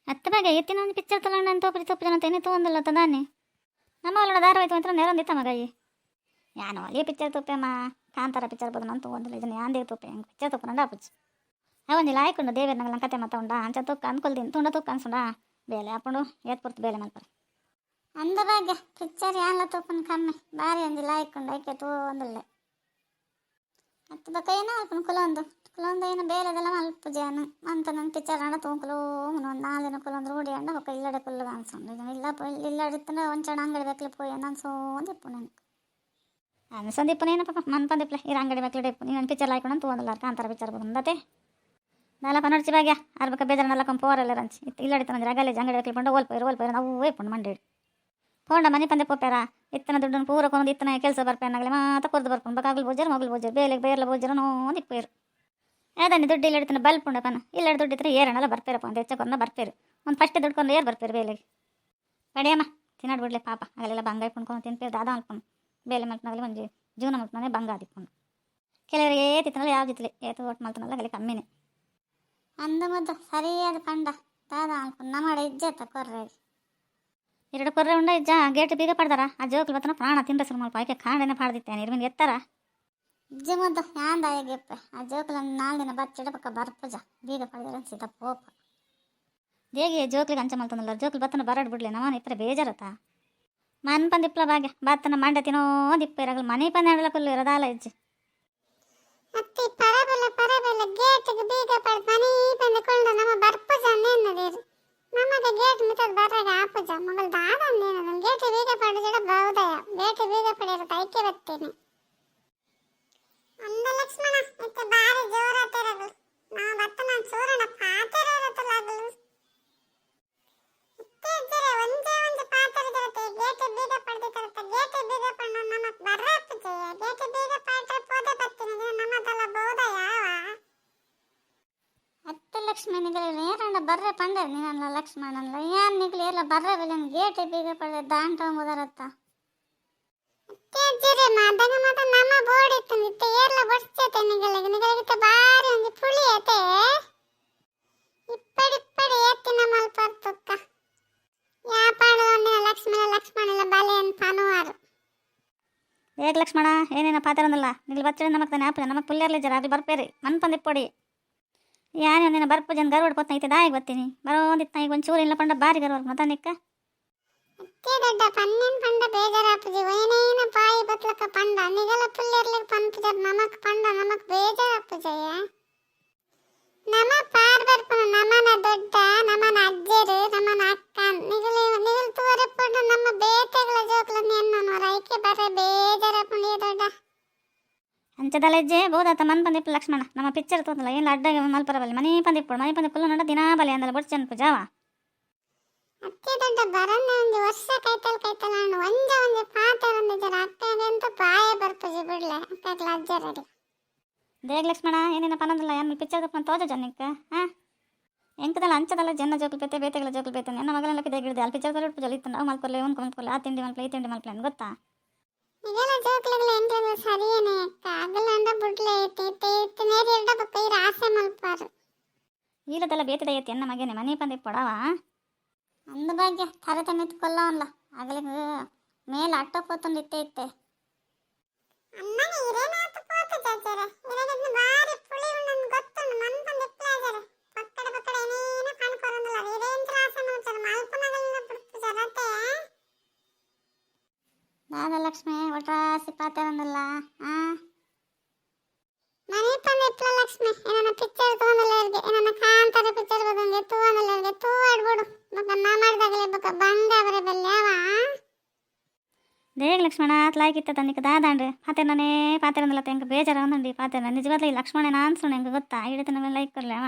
ಅತ್ತ ಬಗ್ಗೆ ಎತ್ತಿನ ಒಂದು ಪಿಕ್ಚರ್ ತಗೊಂಡು ಅಂತ ತೋಪು ಜನ ತೇನೆ ತೊಗೊಂದಲ್ಲ ತದಾನೆ ನಮ್ಮ ಒಳಗಡೆ ಧಾರಾವಾಹಿತು ಅಂತ ನೆರೊಂದಿತ್ತ ಮಗಯ್ಯ ಯಾನು ಅಲ್ಲಿಯೇ ಪಿಕ್ಚರ್ ತೋಪೆಮ್ಮ ಕಾಂತಾರ ಪಿಕ್ಚರ್ ಬದು ನಾನು ತೊಗೊಂದಿಲ್ಲ ಇದನ್ನು ಯಾಂದೇ ತೋಪೆ ಹೆಂಗೆ ಪಿಕ್ಚರ್ ತೋಪನಂಡ ಅಪ್ಪಚ್ಚು ಅವೊಂದಿಲ್ಲ ಆಯ್ಕೊಂಡು ದೇವ್ರ ನಂಗೆ ಕತೆ ಮತ್ತ ಉಂಡ ಅಂಚ ತೂಕ ಅಂದ್ಕೊಳ್ತೀನಿ ತುಂಡ ತೂಕ ಅನ್ಸುಂಡ ಬೇಲೆ ಹಾಕೊಂಡು ಏತ್ಪುರ್ತು ಬೇಲೆ ಮಲ್ಪರೆ ಅಂದ ಭಾಗ್ಯ ಪಿಕ್ಚರ್ ಯಾನ್ಲ ತೂಪನ್ ಕಮ್ಮಿ ಭಾರಿ ಅಂದಿಲ್ಲ ಆಯ್ಕೊಂಡು ಆಯ್ಕೆ ತೊಂದಲ್ಲೆ ಹತ್ತು ಬಕ್ಕ ಏನೋ ಹಾಕೊಂಡು ಕುಲೊಂದು ಏನೋ ಬೇಲೆದೆಲ್ಲ ಮಲ್ಪ ಜಾನು ಅಂತ ನನ್ನ ಪಿಕ್ಚರ್ ಅಂಡ ತೊಂಕಲು ಒಂದು 4 ದಿನ ಕುಲೊಂದು ರೂಢಿ ಅಂಡ ಹೊಕ್ಕ ಇಲ್ಲಡೆ ಕುಲ್ಲಗ ಅನ್ಸೊಂಡು ಇಲ್ಲ ಇಲ್ಲಡಿತ್ತಂದ್ರೆ ಒಂಚಣ ಅಂಗಡಿ ಬೇಕಲಿ ಪೋಯಿ ಅನ್ಸೋಂದಿಪ್ಪು ನನಗೆ ಅನ್ಸಂದಿಪ್ಪು ನೇನ ಪಾಪ ಮನ್ಪಂದಿಪ್ಪಲೆ ಇರ ಅಂಗಡಿ ಬೇಕಲಿ ಇಪ್ಪು ನೀನು ಪಿಕ್ಚರ್ ಹಾಕೊಂಡು ತೊಗೊಂದಲ್ಲ ಕಾಂತಾರ ಪಿಕ್ಚರ್ ಬಂದತೆ ನಾಲ ಪನಡ್ಚಿ ಭಾಗ್ಯ ಅರ್ಬಕ ಬೇಜಾರ ನಲ್ಲ ಪೋರೆಲ್ಲ ರಂಚಿ ಇಲ್ಲಡಿತ್ತಂದ್ರೆ ಅಗಲೇಜ್ ಅಂಗಡಿ ಬೇಕಲಿ ಬಂಡ ಓಲ್ಪೈರು ನಾವು ಏಪುಂಡು ಮಂಡೇಡಿ ಪೋಂಡ ಮನೆ ಪಂದೆ ಪೋಪ್ಯಾರ ಇತ್ತನ ದುಡ್ಡನ್ನು ಪೂರ ಕೊಂದು ಇತ್ತನ ಕೆಲಸ ಬರ್ಪೇನಾಗಲಿ ಮಾತ ಕೊರ್ದು ಬರ್ಕೊಂಡು ಬಕಾಗಲು ಬೋಜರ್ ಮಗಲು ಬೋಜರ್ ಬೇಲೆಗೆ ಬೇರ್ಲ ಬೋಜರ ನೋಂದು ಇಪ್ಪೇರು ಅದನ್ನು ದುಡ್ಡು ಇಲ್ಲಡಿತನ ಬಲ್ಪುಂಡಪ್ಪನ ಇಲ್ಲಡಿ ದುಡ್ಡು ಇತ್ತನ ಏರಣ್ಣಲ್ಲ ಬರ್ಪೇರಪ್ಪ ಒಂದು ಹೆಚ್ಚಕೊಂಡ ಬರ್ಪೇರು ಒಂದು ಫಸ್ಟ್ ದುಡ್ಕೊಂಡು ಏರ್ ಬರ್ಪೇರು ಬೇಲೆಗೆ ಬಡಿಯಮ್ಮ ತಿನ್ನಾಡಿ ಬಿಡ್ಲೆ ಪಾಪ ಆಗಲೆಲ್ಲ ಬಂಗಾಯ ಪುಣ್ಕೊಂಡು ತಿನ್ಪೇರು ದಾದ ಅನ್ಕೊಂಡು ಬೇಲೆ ಮಲ್ಪನಾಗಲಿ ಒಂದು ಜೀವನ ಮಲ್ಪನೇ ಬಂಗ ಆದಿಪ್ಕೊಂಡು ಕೆಲವರಿಗೆ ಏತಿತ್ತನಲ್ಲ ಯಾವ ಜಿತ್ತಲಿ ಏತು ಒಟ್ಟು ಮಲ್ತನಲ್ಲ ಆಗಲಿ ಕಮ್ಮಿನೇ ಅಂದ ಮುದ್ದು ಸರಿಯಾದ ಪಂಡ ದಾದ ಅನ್ಕೊಂಡು ನಮ್ಮ ಇಜ್ಜತ್ತ ಕೊರ್ರೆ 2 ಕೊರ್ರೆ ಉಂಡ ಇಜ್ಜ ಗೇಟ್ ಬೀಗ ಪಡ್ದಾರ ಆ ಜೋಕ್ಲು ಬತ್ತನ ಪ್ರಾಣ ತಿಂಡ್ರಸರು ಮಲ್ಪ ಆಯ್ಕೆ ಕಾಂಡೇನೆ ಪಾಡ್ದಿತ್ತೇನೆ ಇರ್ಮಿಂದ ಎತ್ತಾರ ಇಜ್ಜ ಮುದ್ದು ಯಾಂದ ಗೆಪ್ಪೆ ಆ ಜೋಕ್ಲ 4 ದಿನ ಬಚ್ಚಿಡ ಪಕ್ಕ ಬರ್ಪಜ ಬೀಗ ಪಡ್ದಾರ ಅನ್ಸಿತ ಪೋಪ ದೇಗಿ ಜೋಕ್ಲಿಗೆ ಅಂಚ ಮಲ್ತನಲ್ಲ ಜೋಕ್ಲು ಬತ್ತನ ಬರಡ್ ಬಿಡ್ಲೆ ನಮ್ಮನ ಇಪ್ಪರೆ ಬೇಜಾರತ್ತ ಮನ್ ಪಂದಿಪ್ಲ ಭಾಗ್ಯ ಬತ್ತನ ಮಂಡೆ ತಿನ್ನೋ ದಿಪ್ಪೇರಾಗಲು ಮನೆ ಪಂದ ಕುಲ್ಲು ಇರೋದಾಲ ಇಜ್ಜಿ ಅತ್ತಿ ಪರಬಲ ಗೇಟ್ಗೆ ಬೀಗ ಪಡ್ ಮನಿ ಪಂದಕೊಂಡು ನಮ್ಮ ಬರ್ಪುಜ ನೇನದೀರು ನಮಗೆ ಗೇಟ್ ಮಿತದ ಬರಗ ಆಪುಜ ಮಗಲ್ ದಾದ ನೇನದ ಗೇಟ್ ಬೀಗ ಪಡ ಜಡ ಬೌದಯ ಗೇಟ್ ಬೀಗ ಪಡೆರ ತೈಕೆ ಬತ್ತೇನೆ ಅಂದ ಲಕ್ಷ್ಮಣ ಇತ್ತೆ ಬಾರಿ ಜೋರ ತೆರಗು ನಾ ಬತ್ತನ ಸೂರನ ಪಾತೆರ ಇರತ್ತಲಾಗಲು ಇತ್ತೆ ಜರೆ ಒಂದೇ ಪಾತೆರ ಜರತೆ ಗೇಟ್ ಬೀಗ ಪಡೆದಿರತ್ತ ಗೇಟ್ ಬೀಗ ಪಡ ನಮಕ್ ಬರಪ್ಪುಜಯ ಗೇಟ್ ಬೀಗ ಪಡ ಪೋದೆ ಬತ್ತಿನ ನಮ್ಮದಲ್ಲ ಬೌದಯ ಹತ್ತು ಲಕ್ಷ್ಮಣ ನಿಗಲಿ ಏರಣ್ಣ ಬರ್ರೆ ಪಂಡೆ ನೀನಲ್ಲ ಲಕ್ಷ್ಮಣಲ್ಲ ಏನ್ ನಿಗಲಿ ಎಲ್ಲ ಬರ್ರೆ ಬೆಲೆ ಗೇಟ್ ಬೀಗ ಪಡೆ ದಾಂಟ ಮುದರತ್ತ ಜರೆ ಮಾದಗ ಮಾತ ನಮ್ಮ ಬೋರ್ಡ್ ಇತ್ತು ನಿತ್ತೆ ಏರ್ಲ ಬಡ್ಚತೆ ನಿಗಲಿಗೆ ಬಾರಿ ಒಂದು ಪುಳಿಯತೆ ಇಪ್ಪಡಿ ಎತ್ತಿನ ಮಲ್ಪರ್ತಕ್ಕ ಯಾಪಾಡು ಲಕ್ಷ್ಮಣ ಬಲೆ ಅಂತ ಅನುವಾರು ಏಕ್ ಲಕ್ಷ್ಮಣ ಏನೇನ ಪಾತ್ರನಲ್ಲ ನಿಗಲಿ ಬಚ್ಚಡೆ ನಮಕ್ ತಾನೆ ಆಪಜ ನಮಕ್ ಪುಲ್ಯರ್ಲಿ ಜರ ಅಲ್ಲಿ ಬರ್ಪೇರಿ ಮನ್ ಪಂದಿಪ್ಪೊಡಿ ಯಾನೇ ಒಂದಿನ ಬರ್ಪಜನ್ ಗರ್ವಡ್ ಪೋತ ಐತೆ ದಾಯಿಗೆ ಬರ್ತೀನಿ ಬರೋಂದಿತ್ತ ಈಗ ಒಂಚೂರು ಇಲ್ಲ ಪಂಡ ಬಾರಿ ಗರ್ವಡ್ ಮತ ನಿಕ್ಕ ಅತ್ತೆ ದೊಡ್ಡ ಪನ್ನೆನ್ ಪಂಡ ಬೇಜಾರಾಪುಜಿ ವೈನೇನ ಪಾಯಿ ಬತ್ಲಕ ಪಂಡ ನಿಗಲ ಪುಲ್ಯರ್ಲಿಗೆ ಪಂಪುಜ ನಮಕ್ ಪಂಡ ನಮಕ್ ಬೇಜಾರಾಪುಜಯ್ಯ ನಮ ಪಾರ್ ಬರ್ಪನ ನಮನ ದೊಡ್ಡ ನಮನ ಅಜ್ಜರು ನಮನ ಅಕ್ಕ ನಿಗಲು ತೂರೆ ಪುಂಡು ನಮ್ಮ ಬೇಟೆಗಳ ಜೋಕ್ಲ ನೆನ್ನೋನು ರೈಕೆ ಬರ್ರೆ ಬೇಜಾರಾಪುಂಡಿ ದೊಡ್ಡ ಅಂಚದಲೆಜ್ಜೆ ಬೋದಾತ ಮನ್ ಪಂದಿಪ್ಪು ಲಕ್ಷ್ಮಣ ನಮ್ಮ ಪಿಕ್ಚರ್ ತೋತಲ್ಲ ಏನು ಅಡ್ಡಗೆ ಮಲ್ಪರಬಲ್ಲಿ ಮನೆ ಪಂದಿಪ್ಪು ಕುಲ್ಲು ನಡ ದಿನಾ ಬಲಿ ಅಂದಲ್ಲ ಬಡ್ಚನ್ಪು ಜಾವ ಅತ್ತೆ ದೊಡ್ಡ ಬರನ್ನ ಒಂದು ವರ್ಷ ಕೈತಲ್ ನಾನು ಒಂದು ಪಾತ್ರ ಒಂದು ಜರ ಅಕ್ಕಗೆ ಅಂತ ಪಾಯ ಬರ್ಪುಜಿ ಬಿಡ್ಲೆ ಅಕ್ಕಗೆ ಅಜ್ಜರಡಿ ದೇಗ ಲಕ್ಷ್ಮಣ ಏನೇನ ಪನದಲ್ಲ ಏನು ಪಿಕ್ಚರ್ ತಪ್ಪನ ತೋಜ ಜನಿಕ್ಕ ಹಾಂ ಎಂಕದಲ್ಲ ಅಂಚದಲ್ಲ ಜನ ಜೋಕಲ್ ಬೇತೆ ಬೇತೆಗಳ ಜೋಕಲ್ ಬೇತೆ ನನ್ನ ಮಗನೆಲ್ಲ ದೇಗಿಡಿದೆ ಅಲ್ಲಿ ಪಿಕ್ಚರ್ ತೋರಿಟ್ಟು ಜೊಲಿ ಇತ್ತು ನಾವು ಮಲ್ಕೊಲ್ಲ ಒಂದು ಕೊಂದ್ಕೊಲ್ಲ ಆ ತಿಂಡಿ ಮಲ್ಪಲೆ ಈ ತಿಂಡಿ ಮಲ್ಪಲೆ ಗೊತ್ತಾ ಇದೆಲ್ಲ ಜೋಕ್ಲಗಳ ಎಂಟ್ರೆಲ್ಲ ಸರಿಯೇನೆ ಅಕ್ಕ ಅಗಲಂಡ ಬುಡ್ಲೆ ಐತೆ ನೇರಿ ಎರಡ ಬಕ್ಕ ಇರ ಆಸೆ ಮಲ್ಪಾರು ಈಲದೆಲ್ಲ ಬೇತಿದ ಐತಿ ಎನ್ನ ಮಗೇನೆ ಮನೆ ಪಂದಿಪ್ಪೊಡವ ಅಂದ ಭಾಗ್ಯ ಥರ ತನ್ನಿತ್ತು ಕೊಲ್ಲವಲ್ಲ ಆಗಲಿಗೆ ಮೇಲೆ ಅಟ್ಟೋ ಪೋತೊಂದು ಇತ್ತೆ ಅಮ್ಮನೆ ಇರೇನಾತು ಪೋತ ಜಜ್ಜರ ಇರೇನದ್ನ ಬಾರಿ ಪುಳಿ ಉಣ್ಣನ್ ಗೊತ್ತುಂಡು ಮನ್ ಪಂದಿಪ್ಪಲಾಜರ ಪಕ್ಕಡ ಏನೇನ ಕಣ್ಕೊರಂದಲ್ಲ ಇರೇಂದ್ರ ಆಸೆ ಮಲ್ಪರ ಮಲ್ಪನಗಲಿನ ಬಿಡ್ತು ಜರತೆ ದಾದ ಲಕ್ಷ್ಮಿ ಒಟ್ರಾಸಿ ಪಾತೆರೊಂದಲ್ಲ ಮನೆ ಪಂದಿಪ್ಪಲ ಲಕ್ಷ್ಮಿ ಏನನ ಪಿಕ್ಚರ್ ತಗೊಂಡಲ್ಲ ಏನನ ಕಾಂತಾರ ಪಿಕ್ಚರ್ ಬದಂಗೆ ತಗೊಂಡಲ್ಲ ತೂವಾಡ್ಬಿಡು ಬಕ ಮಾಮಾಡ್ದಾಗಲೇ ಬಕ ಬಂದ ಅವರ ಬಲ್ಯಾವ ದೇಗ ಲಕ್ಷ್ಮಣ ಅತ್ಲಾಯ್ಕಿತ್ತ ತನ್ನಿಕ ದಾದಾಂಡ್ರೆ ಪಾತೆರನೇ ಪಾತೆರೊಂದಲ್ಲ ತೆಂಕ ಬೇಜಾರ ಒಂದಂಡಿ ಪಾತೆರ ನಿಜವಾಗ್ಲೂ ಈ ಲಕ್ಷ್ಮಣನ ಅನ್ಸೋಣ ಹೆಂಗೆ ಗೊತ್ತಾ ಹಿಡಿತ ನಮ್ಮೆಲ್ಲ ಲೈಕ್ ಕೊಡ್ಲೇವ